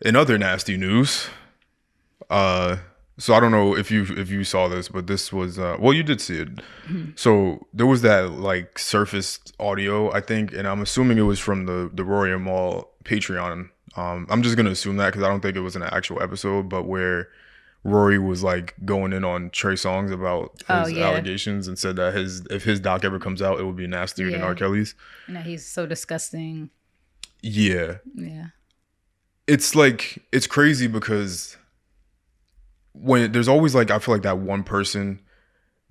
In other nasty news, uh, so I don't know if you saw this, but this was well, you did see it. So there was that like surfaced audio, I think, and I'm assuming it was from the Rory and Mal Patreon. I'm just gonna assume that because I don't think it was an actual episode, but where Rory was like going in on Trey Songz about Oh his yeah, allegations and said that his if his doc ever comes out, it would be nastier than R. yeah. Kelly's. And that he's so disgusting. Yeah, Yeah, it's like it's crazy because when there's always like I feel like that one person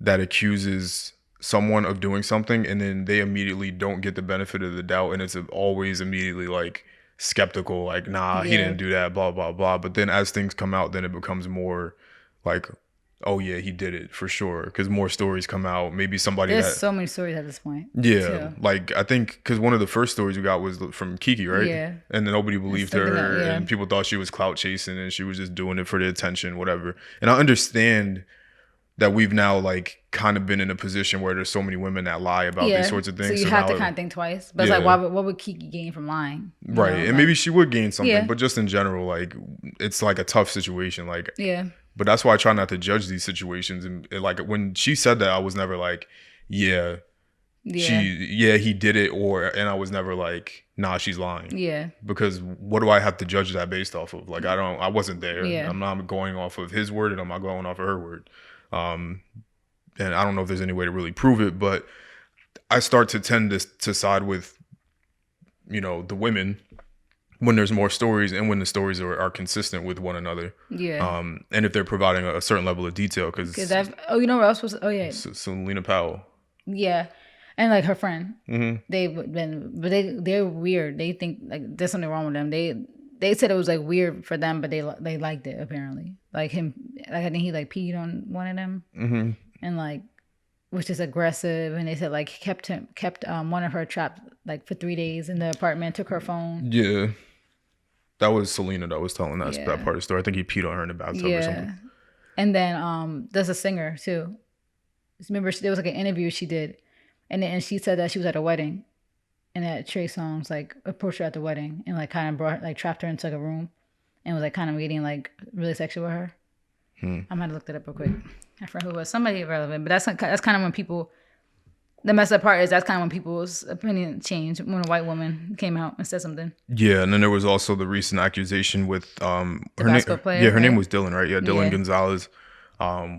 that accuses someone of doing something and then they immediately don't get the benefit of the doubt and it's always immediately like skeptical like nah he yeah. didn't do that blah blah blah, but then as things come out then it becomes more like oh yeah he did it for sure because more stories come out, maybe somebody There's that so many stories at this point. yeah Too. like I think because one of the first stories we got was from Kiki, right? Yeah. And then nobody It's believed something her yeah. and people thought she was clout chasing and she was just doing it for the attention whatever, and I understand that we've now like kind of been in a position where there's so many women that lie about Yeah. these sorts of So things. you So have now to kind of think twice. But it's like, yeah, what would Kiki gain from lying? right. And Like, maybe she would gain something, yeah. but just in general, like it's like a tough situation. Like, Yeah. but that's why I try not to judge these situations. And like when she said that, I was never like, yeah, Yeah. yeah, he did it, and I was never like, nah, she's lying. Yeah. Because what do I have to judge that based off of? Like, I wasn't there. Yeah. I'm not going off of his word, and I'm not going off of her word. And I don't know if there's any way to really prove it, but I start to tend to side with, the women when there's more stories and when the stories are consistent with one another. Yeah. And if they're providing a certain level of detail, because Because I've, you know what else was, oh yeah. Selena Powell. Yeah. And like her friend, Mm-hmm. they're weird. They think like there's something wrong with them. They said it was like weird for them, but they liked it apparently. Like him, like I think he like peed on one of them, Mm-hmm. and like was just aggressive. And they said like kept one of her trapped like for 3 days in the apartment. Took her phone. Yeah. That was Selena that was telling that Yeah. part of the story. I think he peed on her in the bathtub or something. Yeah. And then there's a singer too. Remember there was like an interview she did, and she said that she was at a wedding, and that Trey Songz like approached her at the wedding and like kind of brought like trapped her into like a room, and was like kind of getting like really sexual with her. I might have looked it up real quick. I forgot who it was. Somebody irrelevant, but that's kind of when people. The messed up part is that's kind of when people's opinion changed when a white woman came out and said something. Yeah, and then there was also the recent accusation with her basketball name. player, Yeah, her name right? was Dylan, right? Yeah, Dylan Yeah. Gonzalez,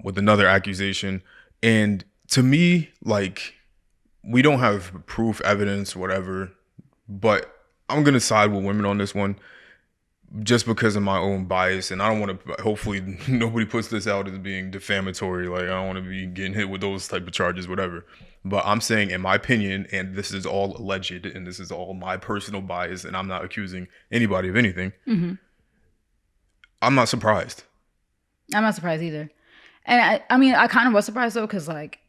with another accusation. And to me, like, we don't have proof, evidence, whatever, but I'm gonna side with women on this one just because of my own bias, and I don't want to. Hopefully, nobody puts this out as being defamatory. Like, I don't want to be getting hit with those type of charges, whatever. But I'm saying, in my opinion, and this is all alleged, and this is all my personal bias, and I'm not accusing anybody of anything. Mm-hmm. I'm not surprised. I'm not surprised either. And I mean, I kind of was surprised though, because like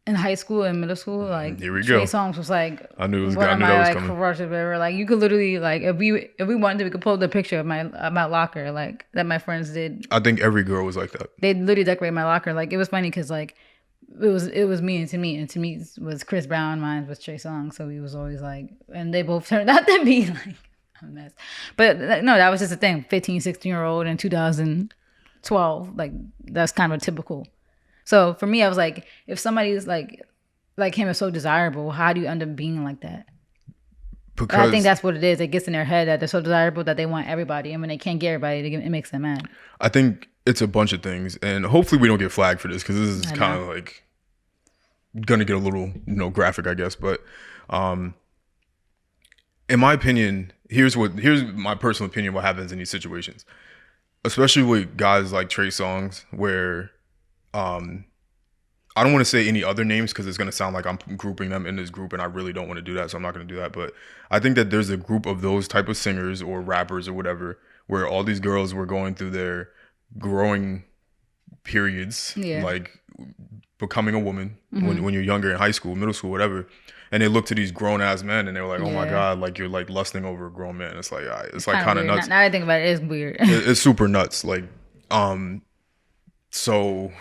in high school and middle school, like Here we Trey go. Songz was like I knew it was. one I of knew my that was like coming. crushes, whatever. Like you could literally like if we wanted to, we could pull up the picture of my locker like that my friends did. I think every girl was like that. They literally decorated my locker. Like it was funny because like it was me and to me was Chris Brown, mine was Trey Songz. So we was always like, and they both turned out to be like a mess. But no, that was just a thing. 15, 16-year-old in 2012, like that's kind of a typical. So for me, I was like, if somebody's like him is so desirable, how do you end up being like that? But I Because think that's what it is. It gets in their head that they're so desirable that they want everybody, and when they can't get everybody, it makes them mad. I think it's a bunch of things, and hopefully we don't get flagged for this because this is I kind know. of like gonna get a little graphic, I guess. But in my opinion, here's my personal opinion. What happens in these situations, especially with guys like Trey Songz, where I don't want to say any other names because it's going to sound like I'm grouping them in this group, and I really don't want to do that, so I'm not going to do that. But I think that there's a group of those type of singers or rappers or whatever where all these girls were going through their growing periods, Yeah. like becoming a woman when you're younger in high school, middle school, whatever. And they look to these grown ass men and they're like, oh my Yeah. God, like you're like lusting over a grown man. It's like, it's like kind of weird. nuts. Now that I think about it, it's weird. It's super nuts. Like, so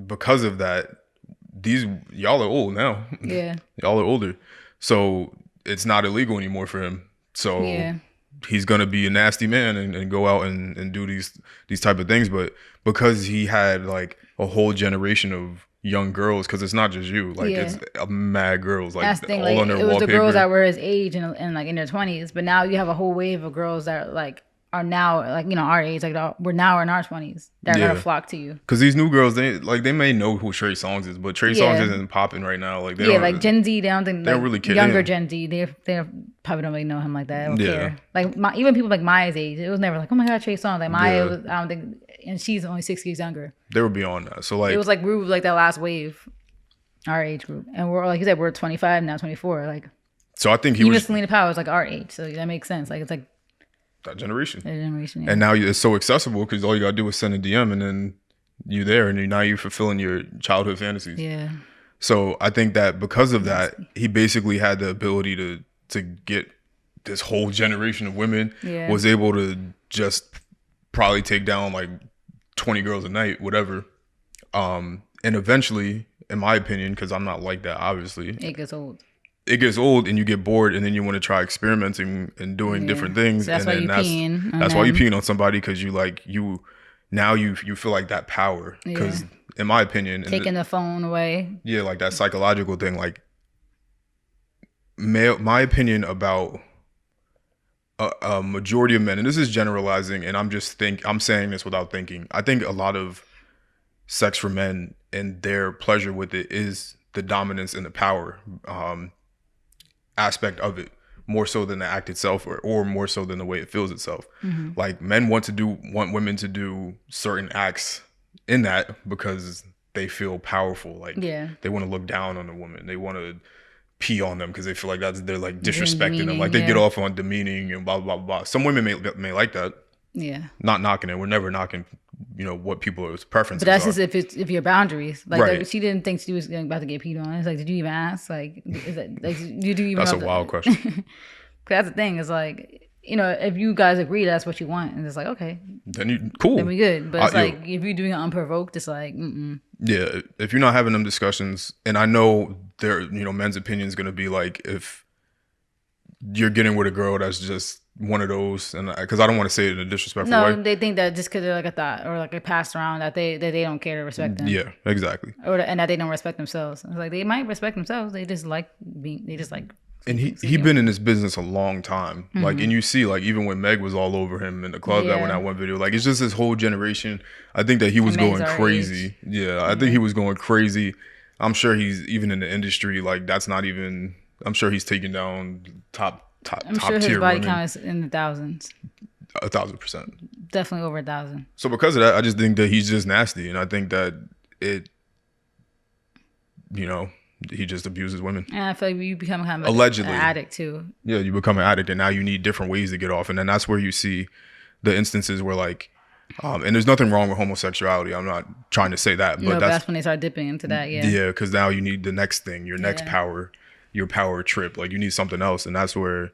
because of that, y'all are old now. Yeah. Y'all are older. So it's not illegal anymore for him. So Yeah. he's gonna be a nasty man and go out and do these type of things. But because he had like a whole generation of young girls, because it's not just you, like Yeah. it's mad girls, like That's the thing. all Like on their it was the girls wallpaper. that were his age and like in their 20s, but now you have a whole wave of girls that like are now like our age, like we're now in our 20s. They're gonna Yeah. flock to you. Because these new girls, they may know who Trey Songz is, but Trey Songz Yeah. isn't popping right now. Like they Yeah, don't, like Gen Z, they don't think they don't like really care. younger Yeah. Gen Z, they probably don't really know him like that. They don't Yeah. care. Like even people like Maya's age, it was never like, oh my god, Trey Songz. Like Maya, Yeah. was, I don't think, and she's only 6 years younger. They were beyond that. So like, It was like we were like that last wave, our age group, and we're like you said, we're 25 now, 24. Like so I think he even was Selena Powell is like our age, so that makes sense. Like it's like that generation. their generation. Yeah. And now it's so accessible because all you gotta do is send a DM and then you there, and now you're fulfilling your childhood fantasies. Yeah. So I think that because of that, he basically had the ability to get this whole generation of women. Yeah. Was able to just probably take down like 20 girls a night, whatever. And eventually, in my opinion, because I'm not like that, obviously, It gets old. it gets old and you get bored, and then you want to try experimenting and doing different things. So that's and why then you peeing on that's why you them. peeing on somebody, because you feel like that power. Because in my opinion, Taking the phone away. yeah, like that psychological thing, like my opinion about a majority of men, and this is generalizing, and I'm saying this without thinking. I think a lot of sex for men and their pleasure with it is the dominance and the power aspect of it, more so than the act itself, or more so than the way it feels itself. Like men want women to do certain acts in that because they feel powerful. Like they want to look down on a woman. They want to pee on them because they feel like they're like disrespecting them. Like they get off on demeaning and blah blah blah. Some women may like that. Yeah. Not knocking it. We're never knocking, what people's preferences But that's are. just if your boundaries. Like Right. she didn't think she was about to get peed on. It's like, did you even ask? Like, is that like you do even? That's a know wild question. 'Cause that's the thing. Is like if you guys agree that's what you want, and it's like okay, Then cool. then we good. But it's yo, like if you're doing it unprovoked, it's like Yeah, if you're not having them discussions, and I know men's opinion is going to be like, if you're getting with a girl that's just one of those, and because I don't want to say it in a disrespectful no, way. they think that just because they're like a thought or like a passed around that they don't care to respect them. Yeah, exactly. And that they don't respect themselves. It's like they might respect themselves. They just like And he been in this business a long time. Like, and you see, like, even when Meg was all over him in the club, that when that one video, like, it's just this whole generation. I think that he was Meg's going our crazy. Yeah, I think he was going crazy. I'm sure he's even in the industry. Like, that's not even. I'm sure he's taking down top I'm sure his tier body women. count is in the thousands. 1,000%. Definitely over 1,000. So because of that, I just think that he's just nasty, and I think that he just abuses women. And I feel like you become kind of Allegedly. an addict too. Yeah, you become an addict, and now you need different ways to get off, and then that's where you see the instances where like, and there's nothing wrong with homosexuality. I'm not trying to say that, but But that's when they start dipping into that. Yeah. yeah, because now you need the next thing, your next power, your power trip. Like you need something else, and that's where,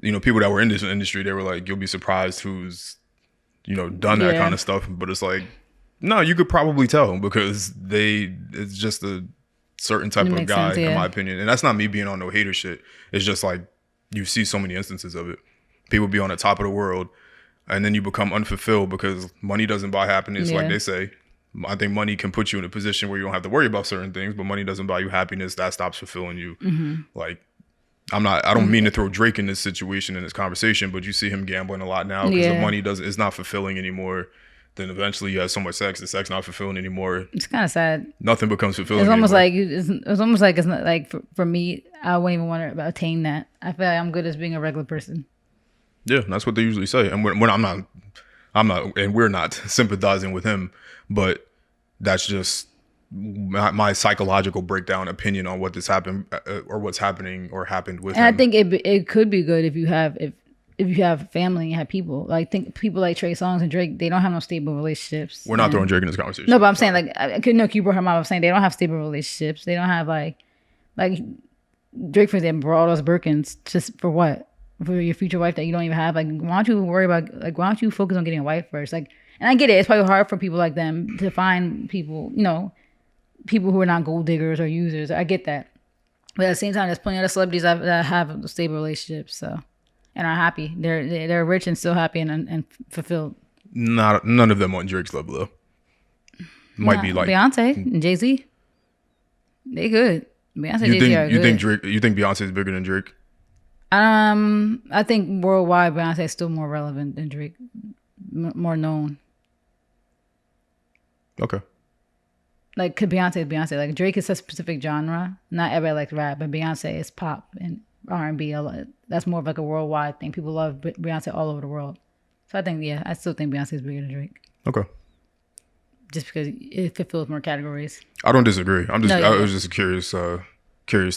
people that were in this industry, they were like, you'll be surprised who's, done that kind of stuff. But it's like, no, you could probably tell because it's just a certain type of guy, sense, in my opinion. And that's not me being on no hater shit. It's just like you see so many instances of it. People be on the top of the world, and then you become unfulfilled because money doesn't buy happiness, like they say. I think money can put you in a position where you don't have to worry about certain things, but money doesn't buy you happiness. That stops fulfilling you. Like, I don't mean to throw Drake in this situation, in this conversation, but you see him gambling a lot now because the money it's not fulfilling anymore. Then eventually you have so much sex, the sex not fulfilling anymore. It's kind of sad. Nothing becomes fulfilling. It's almost anymore. like it's almost like it's not like for me. I wouldn't even want to attain that. I feel like I'm good as being a regular person. Yeah, that's what they usually say. And when I'm not, and we're not sympathizing with him, but that's just my psychological breakdown opinion on what this happened or what's happening or happened with And him. I think it could be good if you have family and you have people. Like think people like Trey Songz and Drake, they don't have no stable relationships. We're not throwing Drake in this conversation. No, but I'm saying like I could no, you brought him up. I'm saying they don't have stable relationships. They don't have like Drake for example brought all those Birkins just for what? For your future wife that you don't even have. Like why don't you worry about why don't you focus on getting a wife first? Like, and I get it. It's probably hard for people like them to find people, people who are not gold diggers or users. I get that. But at the same time, there's plenty of other celebrities that have stable relationships. So and are happy. They're rich and still happy and fulfilled. None of them on Drake's level though. Might be like Beyonce and Jay-Z. They good. Beyonce and you Jay-Z think are you good. think Drake you think Beyonce is bigger than Drake? I think worldwide Beyonce is still more relevant than Drake. More known. Okay. Like, cause Beyonce is Beyonce. Like, Drake is a specific genre. Not everybody likes rap, but Beyonce is pop and R&B. That's more of like a worldwide thing. People love Beyonce all over the world. So I think, yeah, I still think Beyonce is bigger than Drake. Okay. Just because it fulfills more categories. I don't disagree. It No, was just a curious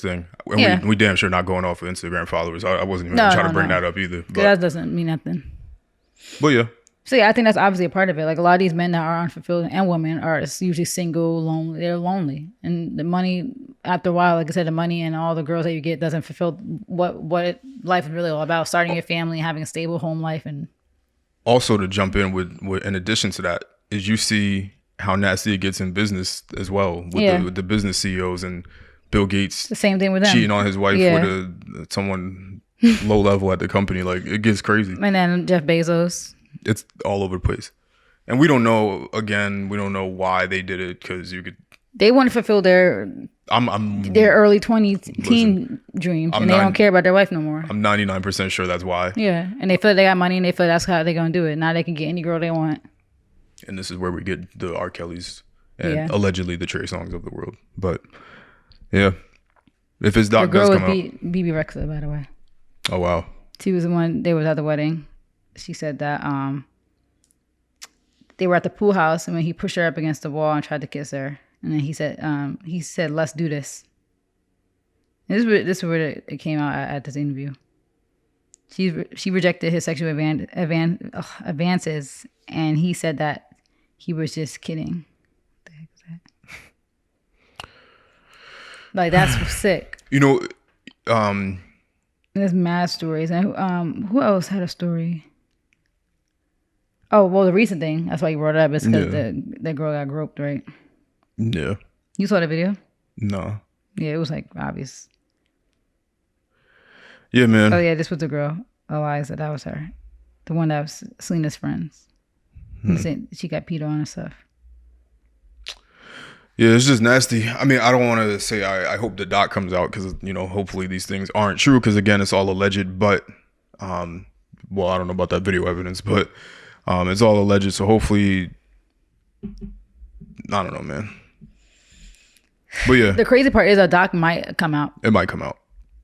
thing. And Yeah. we damn sure not going off of Instagram followers. I wasn't even No, gonna try no, to bring no. that up either. 'Cause But, that doesn't mean nothing. yeah. So yeah, I think that's obviously a part of it. Like, a lot of these men that are unfulfilled and women are usually single, lonely. They're lonely, and the money, after a while, like I said, the money and all the girls that you get doesn't fulfill what life is really all about. Starting your family, having a stable home life, and Also to jump in with in addition to that is you see how nasty it gets in business as well with the business CEOs and Bill Gates the same thing with them. cheating on his wife Yeah. with someone low level at the company. Like, it gets crazy. And then Jeff Bezos. It's all over the place. And we don't know why they did it, because you could They want to fulfill their early 20s teen dreams, and they don't care about their wife no more. I'm 99% sure that's why. Yeah, and they feel they got money, and they feel that's how they're gonna do it. Now they can get any girl they want. And this is where we get the R. Kellys and Yeah. allegedly the Trey Songz of the world. But yeah, if his The doc does girl come was out. BB Rexa, by the way. Oh wow. She was the one. They was at the wedding. She said that they were at the pool house, and when he pushed her up against the wall and tried to kiss her, and then he said, "Let's do this." And this is where it came out at this interview. She rejected his sexual advances, and he said that he was just kidding. What the heck was that? Like, that's sick. You know, There's mad stories, and who else had a story? Oh, well, the recent thing. That's why you brought it up. Is because the girl got groped, right? yeah. You saw the video? No. Yeah, it was like obvious. Yeah, man. Oh yeah, this was the girl, Eliza. That was her, the one that was Selena's friends. She got peed on and stuff. Yeah, it's just nasty. I mean, I don't want to say I hope the doc comes out, because, hopefully these things aren't true, because, again, it's all alleged. But, well, I don't know about that video evidence, but it's all alleged. So hopefully, I don't know, man. But yeah, The crazy part is a doc might come out, it might come out.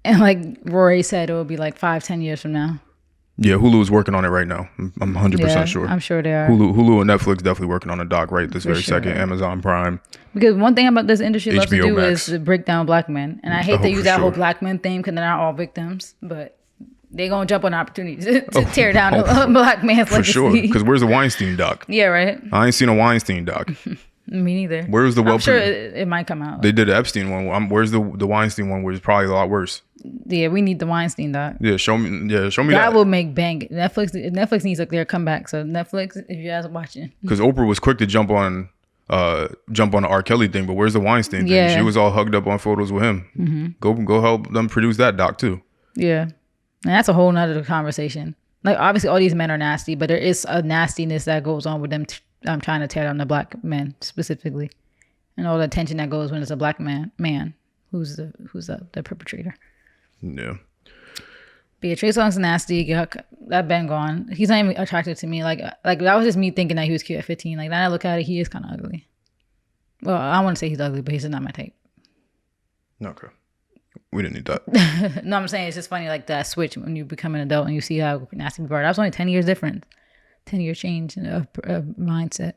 and like Rory said, it will be like 5-10 years from now. Yeah, Hulu is working on it right now. I'm 100% Yeah, sure. I'm sure they are. Hulu and Netflix definitely working on a doc right this very sure. second. Amazon Prime. Because one thing about this industry loves to HBO do Max. is to break down black men. And I hate to Oh, use for that whole sure. black men thing, because they're not all victims, but they gonna jump on opportunities to tear down a black man's For legacy. sure. Because where's the Weinstein doc? Yeah, right. I ain't seen a Weinstein doc. Me neither. Where's the I'm well? sure it might come out. They did the Epstein one. Where's the Weinstein one, which is probably a lot worse? Yeah, we need the Weinstein doc. Yeah, show me That that. will make bang. Netflix needs their comeback. So Netflix, if you guys are watching, Because Oprah was quick to jump on the R. Kelly thing, but where's the Weinstein thing? Yeah. She was all hugged up on photos with him. Mm-hmm. Go help them produce that doc too. yeah, and that's a whole nother conversation. Like, obviously, all these men are nasty, but there is a nastiness that goes on with them trying to tear down the black men specifically, and all the attention that goes when it's a black man who's the perpetrator. Yeah. But yeah, Trey Songz nasty. That been gone. He's not even attractive to me. Like that was just me thinking that he was cute at 15. Like, now I look at it, he is kind of ugly. Well, I want to say he's ugly, but he's just not my type. Okay. We didn't need that. No, I'm saying it's just funny, like that switch when you become an adult and you see how nasty people are. That was only 10 years difference, 10-year change of mindset.